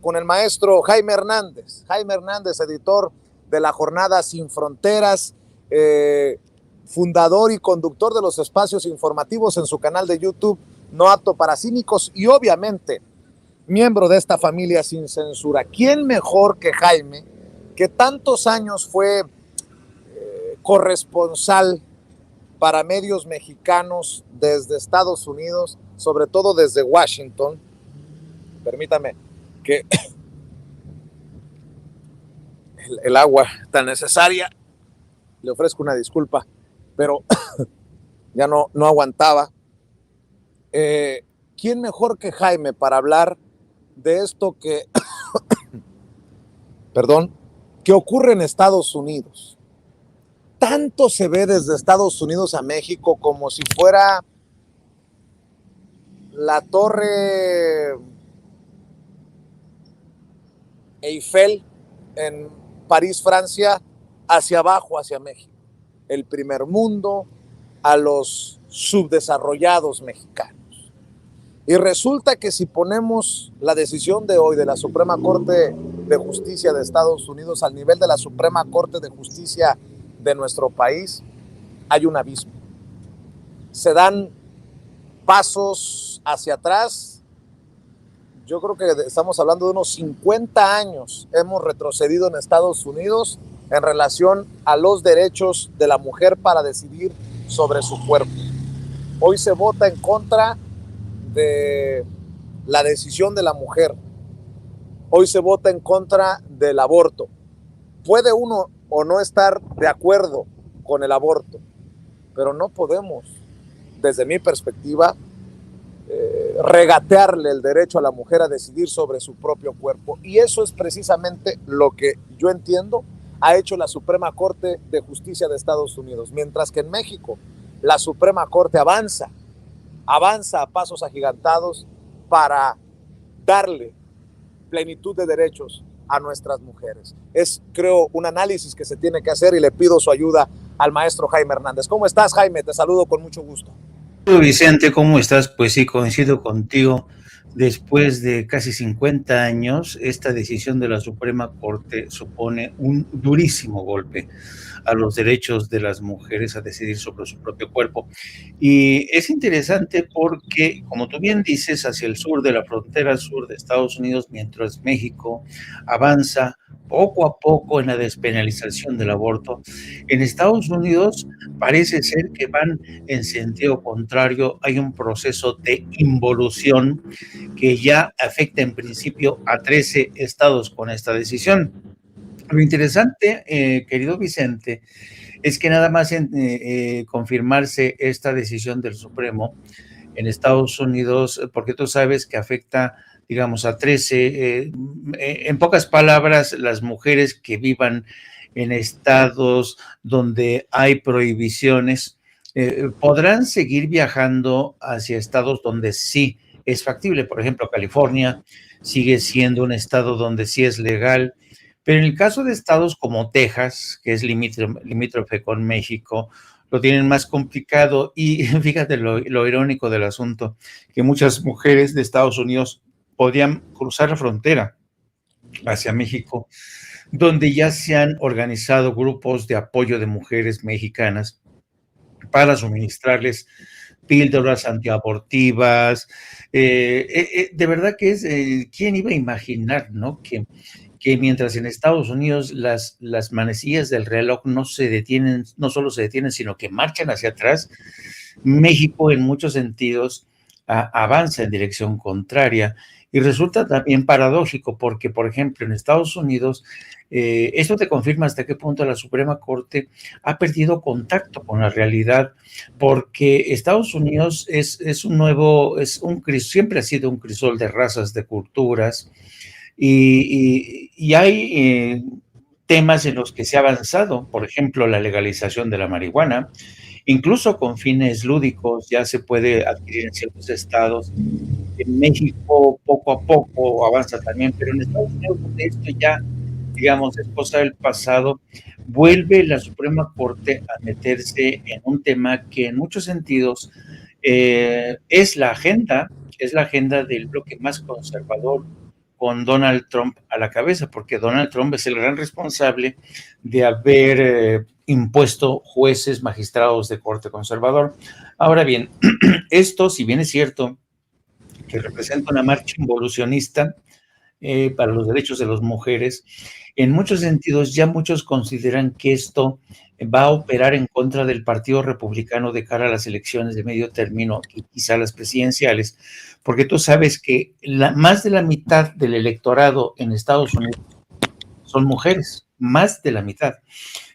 con el maestro Jaime Hernández. Jaime Hernández, editor de la Jornada Sin Fronteras, fundador y conductor de los espacios informativos en su canal de YouTube No Apto para Cínicos y obviamente miembro de esta familia sin censura. ¿Quién mejor que Jaime, que tantos años fue corresponsal para medios mexicanos desde Estados Unidos, sobre todo desde Washington? Permítame que el agua tan necesaria, le ofrezco una disculpa, pero ya no aguantaba. ¿Quién mejor que Jaime para hablar de esto que, perdón, que ocurre en Estados Unidos? Tanto se ve desde Estados Unidos a México como si fuera la torre Eiffel en París, Francia, hacia abajo, hacia México. El primer mundo, a los subdesarrollados mexicanos. Y resulta que si ponemos la decisión de hoy de la Suprema Corte de Justicia de Estados Unidos al nivel de la Suprema Corte de Justicia de nuestro país, hay un abismo. Se dan pasos hacia atrás. Yo creo que estamos hablando de unos 50 años hemos retrocedido en Estados Unidos en relación a los derechos de la mujer para decidir sobre su cuerpo. Hoy se vota en contra de la decisión de la mujer. Hoy se vota en contra del aborto. Puede uno o no estar de acuerdo con el aborto, pero no podemos, desde mi perspectiva, regatearle el derecho a la mujer a decidir sobre su propio cuerpo. Y eso es precisamente lo que yo entiendo ha hecho la Suprema Corte de Justicia de Estados Unidos. Mientras que en México la Suprema Corte avanza a pasos agigantados para darle plenitud de derechos a nuestras mujeres. Es, creo, un análisis que se tiene que hacer y le pido su ayuda al maestro Jaime Hernández. ¿Cómo estás, Jaime? Te saludo con mucho gusto. Vicente, ¿cómo estás? Pues sí, coincido contigo. Después de casi 50 años, esta decisión de la Suprema Corte supone un durísimo golpe a los derechos de las mujeres a decidir sobre su propio cuerpo. Y es interesante porque, como tú bien dices, hacia el sur de la frontera sur de Estados Unidos, mientras México avanza poco a poco en la despenalización del aborto, en Estados Unidos parece ser que van en sentido contrario. Hay un proceso de involución que ya afecta en principio a 13 estados con esta decisión. Lo interesante, querido Vicente, es que nada más confirmarse esta decisión del Supremo en Estados Unidos, porque tú sabes que afecta, digamos, a 13, en pocas palabras, las mujeres que vivan en estados donde hay prohibiciones, podrán seguir viajando hacia estados donde sí es factible. Por ejemplo, California sigue siendo un estado donde sí es legal, pero en el caso de estados como Texas, que es limítrofe con México, lo tienen más complicado. Y fíjate lo irónico del asunto, que muchas mujeres de Estados Unidos podían cruzar la frontera hacia México, donde ya se han organizado grupos de apoyo de mujeres mexicanas para suministrarles píldoras antiabortivas. De verdad que es, ¿quién iba a imaginar, no? Que mientras en Estados Unidos las manecillas del reloj no se detienen, no solo se detienen, sino que marchan hacia atrás, México en muchos sentidos avanza en dirección contraria. Y resulta también paradójico porque, por ejemplo, en Estados Unidos, esto te confirma hasta qué punto la Suprema Corte ha perdido contacto con la realidad, porque Estados Unidos siempre ha sido un crisol de razas, de culturas, y hay temas en los que se ha avanzado, por ejemplo, la legalización de la marihuana, incluso con fines lúdicos ya se puede adquirir en ciertos estados. En México poco a poco avanza también, pero en Estados Unidos, donde esto ya, digamos, es cosa del pasado, vuelve la Suprema Corte a meterse en un tema que en muchos sentidos es la agenda del bloque más conservador con Donald Trump a la cabeza, porque Donald Trump es el gran responsable de haber impuesto jueces, magistrados de corte conservador. Ahora bien, esto, si bien es cierto que representa una marcha involucionista para los derechos de las mujeres, en muchos sentidos ya muchos consideran que esto va a operar en contra del Partido Republicano de cara a las elecciones de medio término y quizá las presidenciales, porque tú sabes que más de la mitad del electorado en Estados Unidos son mujeres, más de la mitad.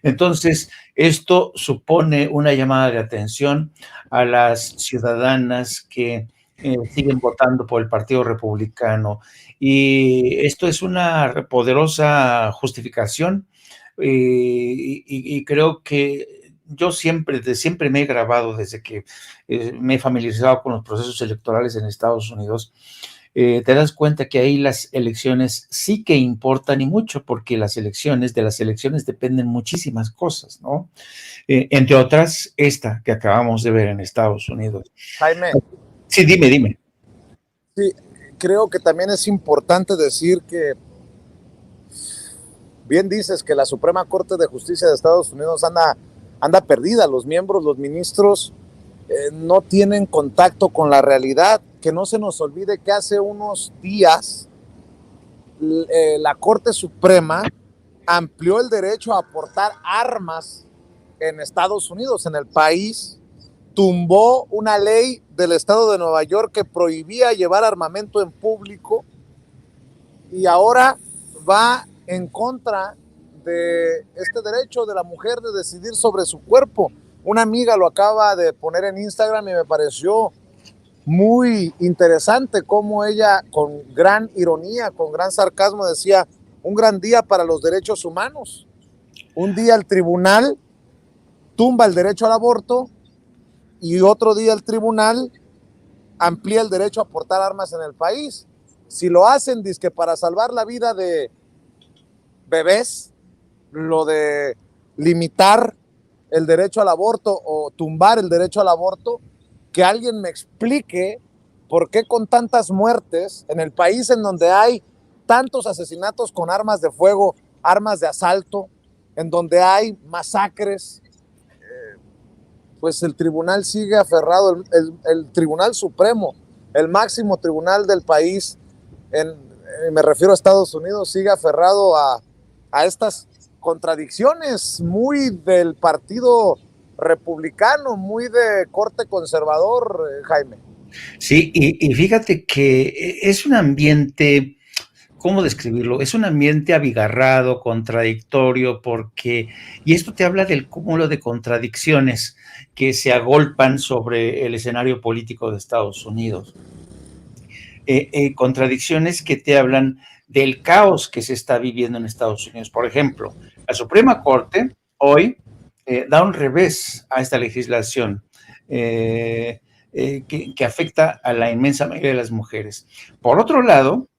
Entonces, esto supone una llamada de atención a las ciudadanas que siguen votando por el Partido Republicano. Y esto es una poderosa justificación y creo que yo siempre me he grabado desde que me he familiarizado con los procesos electorales en Estados Unidos. Te das cuenta que ahí las elecciones sí que importan y mucho, porque de las elecciones dependen muchísimas cosas, ¿no? Entre otras, esta que acabamos de ver en Estados Unidos. Jaime. Sí, dime. Sí, creo que también es importante decir que bien dices que la Suprema Corte de Justicia de Estados Unidos anda perdida. Los miembros, los ministros no tienen contacto con la realidad. Que no se nos olvide que hace unos días la Corte Suprema amplió el derecho a portar armas en Estados Unidos, en el país. Tumbó una ley del estado de Nueva York que prohibía llevar armamento en público y ahora va en contra de este derecho de la mujer de decidir sobre su cuerpo. Una amiga lo acaba de poner en Instagram y me pareció muy interesante cómo ella, con gran ironía, con gran sarcasmo, decía: un gran día para los derechos humanos. Un día el tribunal tumba el derecho al aborto y otro día el tribunal amplía el derecho a portar armas en el país. Si lo hacen dizque para salvar la vida de bebés, lo de limitar el derecho al aborto o tumbar el derecho al aborto, que alguien me explique por qué con tantas muertes en el país en donde hay tantos asesinatos con armas de fuego, armas de asalto, en donde hay masacres, pues el tribunal sigue aferrado, el Tribunal Supremo, el máximo tribunal del país, me refiero a Estados Unidos, sigue aferrado a estas contradicciones muy del Partido Republicano, muy de corte conservador, Jaime. Sí, y fíjate que es un ambiente, ¿cómo describirlo? Es un ambiente abigarrado, contradictorio, y esto te habla del cúmulo de contradicciones que se agolpan sobre el escenario político de Estados Unidos. Contradicciones que te hablan del caos que se está viviendo en Estados Unidos. Por ejemplo, la Suprema Corte hoy da un revés a esta legislación que afecta a la inmensa mayoría de las mujeres. Por otro lado,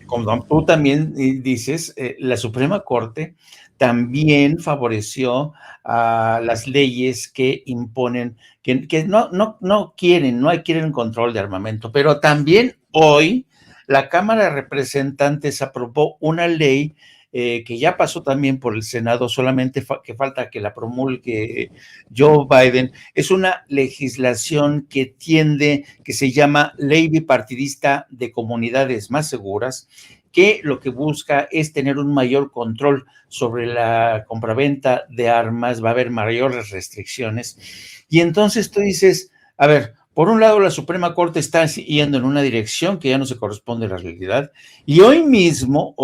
como tú también dices, la Suprema Corte también favoreció a las leyes que imponen, que no quieren control de armamento, pero también hoy la Cámara de Representantes aprobó una ley que ya pasó también por el Senado, solamente que falta que la promulgue Joe Biden. Es una legislación que se llama Ley Bipartidista de Comunidades Más Seguras, que lo que busca es tener un mayor control sobre la compraventa de armas, va a haber mayores restricciones. Y entonces tú dices, a ver, por un lado la Suprema Corte está yendo en una dirección que ya no se corresponde a la realidad, y hoy mismo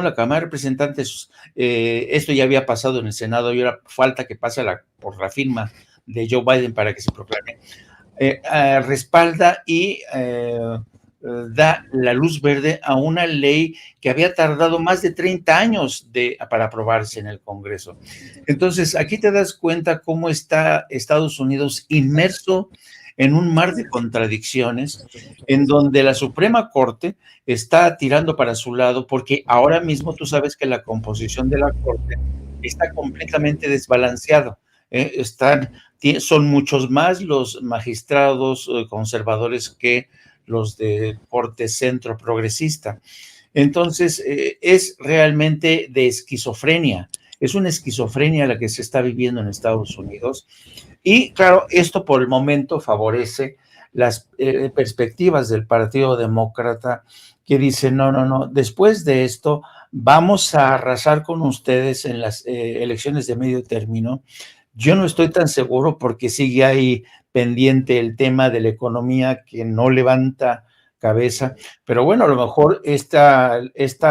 la Cámara de Representantes, esto ya había pasado en el Senado y ahora falta que pase por la firma de Joe Biden para que se proclame, respalda y da la luz verde a una ley que había tardado más de 30 años para aprobarse en el Congreso. Entonces, aquí te das cuenta cómo está Estados Unidos inmerso en un mar de contradicciones, en donde la Suprema Corte está tirando para su lado, porque ahora mismo tú sabes que la composición de la Corte está completamente desbalanceada. Son muchos más los magistrados conservadores que los de corte centro progresista. Entonces, es realmente de esquizofrenia. Es una esquizofrenia la que se está viviendo en Estados Unidos. Y claro, esto por el momento favorece las perspectivas del Partido Demócrata, que dice, no, después de esto vamos a arrasar con ustedes en las elecciones de medio término. Yo no estoy tan seguro porque sigue ahí pendiente el tema de la economía que no levanta cabeza, pero bueno, a lo mejor esta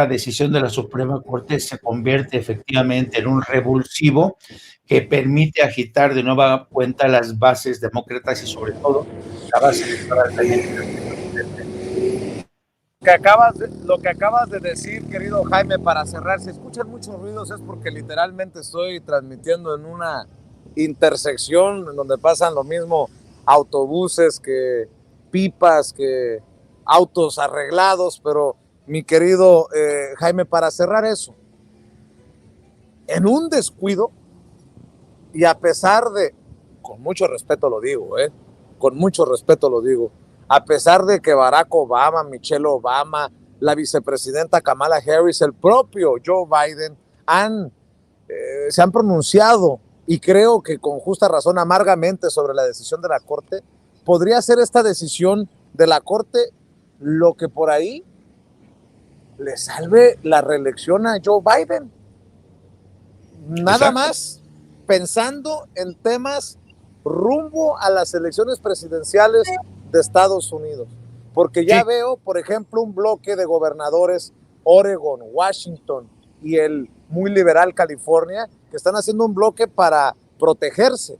decisión de la Suprema Corte se convierte efectivamente en un revulsivo que permite agitar de nueva cuenta las bases demócratas y sobre todo la base electoral también. Lo que acabas de decir, querido Jaime, para cerrar, si escuchan muchos ruidos es porque literalmente estoy transmitiendo en una intersección en donde pasan lo mismo autobuses que pipas, que autos arreglados, pero mi querido Jaime, para cerrar eso, en un descuido, y a pesar de, con mucho respeto lo digo, con mucho respeto lo digo, a pesar de que Barack Obama, Michelle Obama, la vicepresidenta Kamala Harris, el propio Joe Biden se han pronunciado, y creo que con justa razón, amargamente, sobre la decisión de la Corte, podría ser esta decisión de la Corte lo que por ahí le salve la reelección a Joe Biden. Nada Exacto. más pensando en temas rumbo a las elecciones presidenciales de Estados Unidos. Porque ya veo, por ejemplo, un bloque de gobernadores, Oregon, Washington y el muy liberal California, que están haciendo un bloque para protegerse.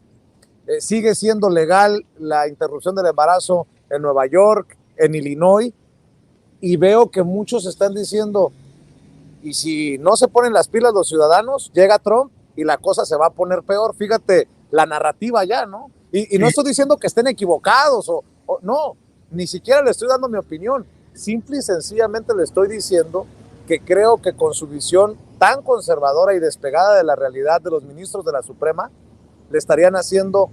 Sigue siendo legal la interrupción del embarazo en Nueva York, en Illinois, y veo que muchos están diciendo, y si no se ponen las pilas los ciudadanos, llega Trump y la cosa se va a poner peor. Fíjate la narrativa ya, ¿no? Y no estoy diciendo que estén equivocados o no, ni siquiera le estoy dando mi opinión. Simple y sencillamente le estoy diciendo que creo que con su visión tan conservadora y despegada de la realidad de los ministros de la Suprema, le estarían haciendo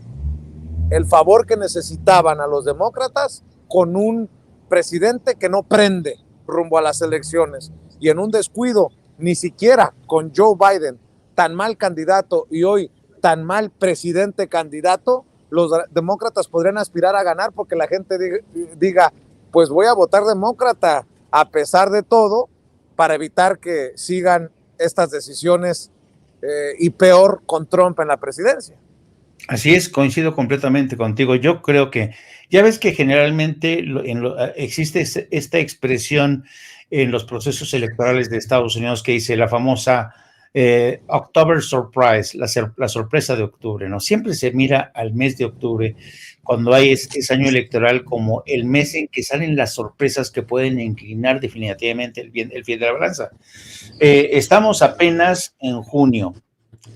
el favor que necesitaban a los demócratas con un presidente que no prende rumbo a las elecciones, y en un descuido, ni siquiera con Joe Biden, tan mal candidato y hoy tan mal presidente candidato, los demócratas podrían aspirar a ganar, porque la gente diga, pues voy a votar demócrata a pesar de todo, para evitar que sigan estas decisiones y peor con Trump en la presidencia. Así es, coincido completamente contigo. Yo creo que, ya ves que generalmente existe esta expresión en los procesos electorales de Estados Unidos que dice la famosa October Surprise, la sorpresa de octubre, ¿no? Siempre se mira al mes de octubre, cuando hay ese año electoral, como el mes en que salen las sorpresas que pueden inclinar definitivamente el fiel de la balanza. Estamos apenas en junio.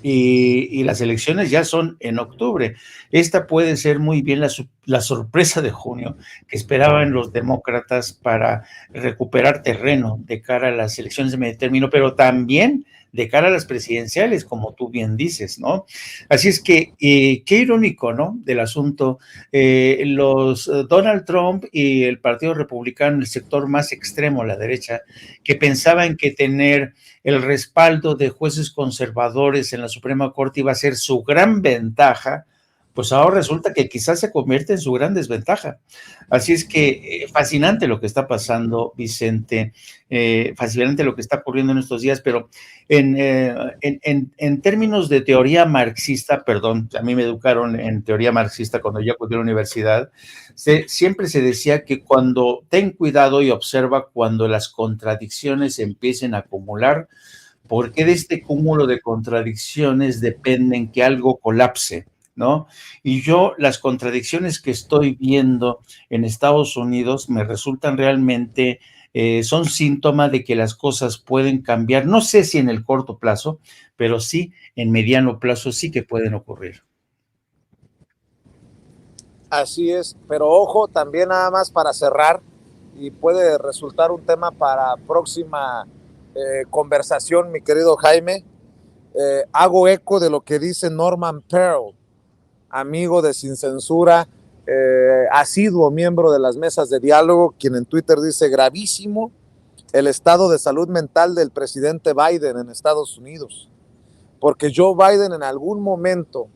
Y las elecciones ya son en octubre. Esta puede ser muy bien la sorpresa de junio que esperaban los demócratas para recuperar terreno de cara a las elecciones de medio término, pero también de cara a las presidenciales, como tú bien dices, ¿no? Así es que, qué irónico, ¿no? Del asunto, Donald Trump y el Partido Republicano, el sector más extremo, la derecha, que pensaban que tener el respaldo de jueces conservadores en la Suprema Corte iba a ser su gran ventaja, pues ahora resulta que quizás se convierte en su gran desventaja. Así es que fascinante lo que está pasando, Vicente, fascinante lo que está ocurriendo en estos días, pero en términos de teoría marxista, perdón, a mí me educaron en teoría marxista cuando yo acudí a la universidad, siempre se decía que cuando ten cuidado y observa cuando las contradicciones empiecen a acumular, porque de este cúmulo de contradicciones dependen que algo colapse, ¿no? Y yo las contradicciones que estoy viendo en Estados Unidos me resultan realmente, son síntoma de que las cosas pueden cambiar, no sé si en el corto plazo, pero sí en mediano plazo sí que pueden ocurrir. Así es, pero ojo, también nada más para cerrar, y puede resultar un tema para próxima conversación, mi querido Jaime, hago eco de lo que dice Norman Pearl, amigo de Sin Censura, asiduo miembro de las mesas de diálogo, quien en Twitter dice gravísimo el estado de salud mental del presidente Biden en Estados Unidos, porque Joe Biden en algún momento,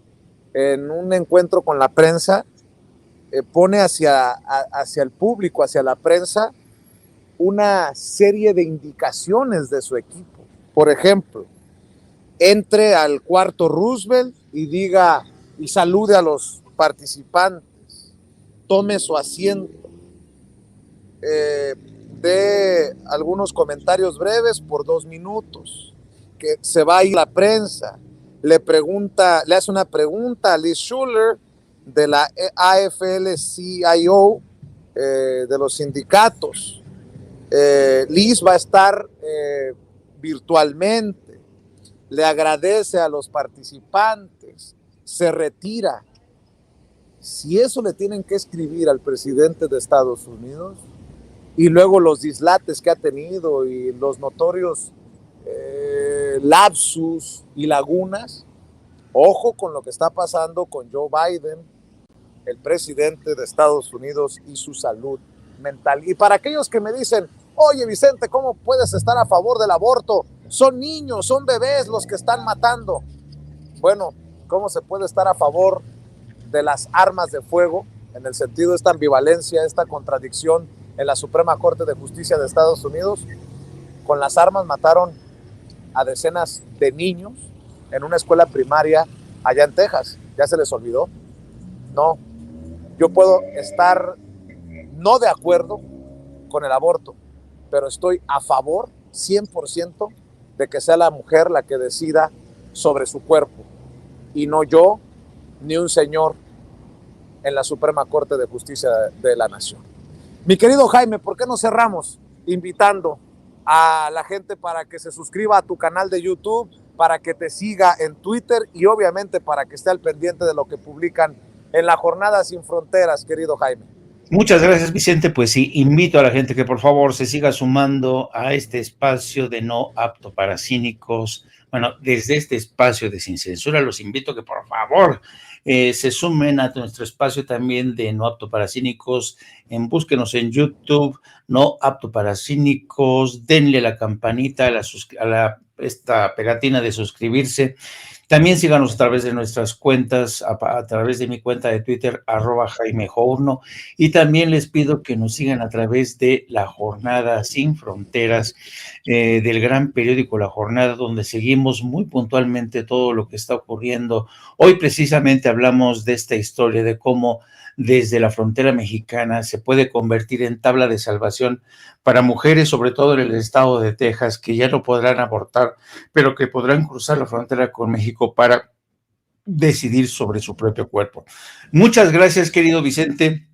en un encuentro con la prensa, pone hacia el público, hacia la prensa, una serie de indicaciones de su equipo. Por ejemplo, entre al cuarto Roosevelt y diga y salude a los participantes, tome su asiento, de algunos comentarios breves por 2 minutos, que se va a ir la prensa, le hace una pregunta a Liz Schuller de la AFL-CIO, de los sindicatos. Liz va a estar virtualmente, le agradece a los participantes, se retira. Si eso le tienen que escribir al presidente de Estados Unidos, y luego los dislates que ha tenido y los notorios lapsus y lagunas, ojo con lo que está pasando con Joe Biden, el presidente de Estados Unidos, y su salud mental. Y para aquellos que me dicen, oye Vicente, ¿cómo puedes estar a favor del aborto? Son niños, son bebés los que están matando. Bueno, ¿cómo se puede estar a favor de las armas de fuego, en el sentido de esta ambivalencia, esta contradicción en la Suprema Corte de Justicia de Estados Unidos? Con las armas mataron a decenas de niños en una escuela primaria allá en Texas. ¿Ya se les olvidó? No. Yo puedo estar no de acuerdo con el aborto, pero estoy a favor 100% de que sea la mujer la que decida sobre su cuerpo, y no yo ni un señor en la Suprema Corte de Justicia de la Nación. Mi querido Jaime, ¿por qué no cerramos invitando a la gente para que se suscriba a tu canal de YouTube, para que te siga en Twitter y obviamente para que esté al pendiente de lo que publican en la Jornada Sin Fronteras, querido Jaime? Muchas gracias, Vicente. Pues sí, invito a la gente que por favor se siga sumando a este espacio de No Apto para Cínicos. Bueno, desde este espacio de Sin Censura los invito a que por favor se sumen a nuestro espacio también de No Apto para Cínicos. Búsquenos en YouTube, No Apto para Cínicos, denle a la campanita, esta pegatina de suscribirse. También síganos a través de nuestras cuentas, a través de mi cuenta de Twitter, @JaimeJourno, y también les pido que nos sigan a través de La Jornada Sin Fronteras, del gran periódico La Jornada, donde seguimos muy puntualmente todo lo que está ocurriendo. Hoy precisamente hablamos de esta historia, de cómo desde la frontera mexicana se puede convertir en tabla de salvación para mujeres, sobre todo en el estado de Texas, que ya no podrán abortar, pero que podrán cruzar la frontera con México para decidir sobre su propio cuerpo. Muchas gracias, querido Vicente,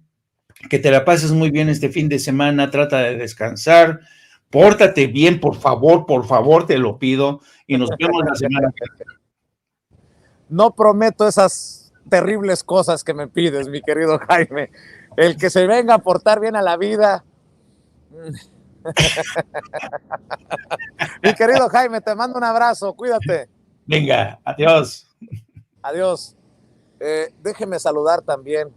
que te la pases muy bien este fin de semana, trata de descansar, pórtate bien, por favor, te lo pido, y nos vemos la semana que viene. No prometo esas terribles cosas que me pides, mi querido Jaime. El que se venga a portar bien a la vida. Mi querido Jaime, te mando un abrazo, cuídate. Venga, adiós. Adiós. Déjeme saludar también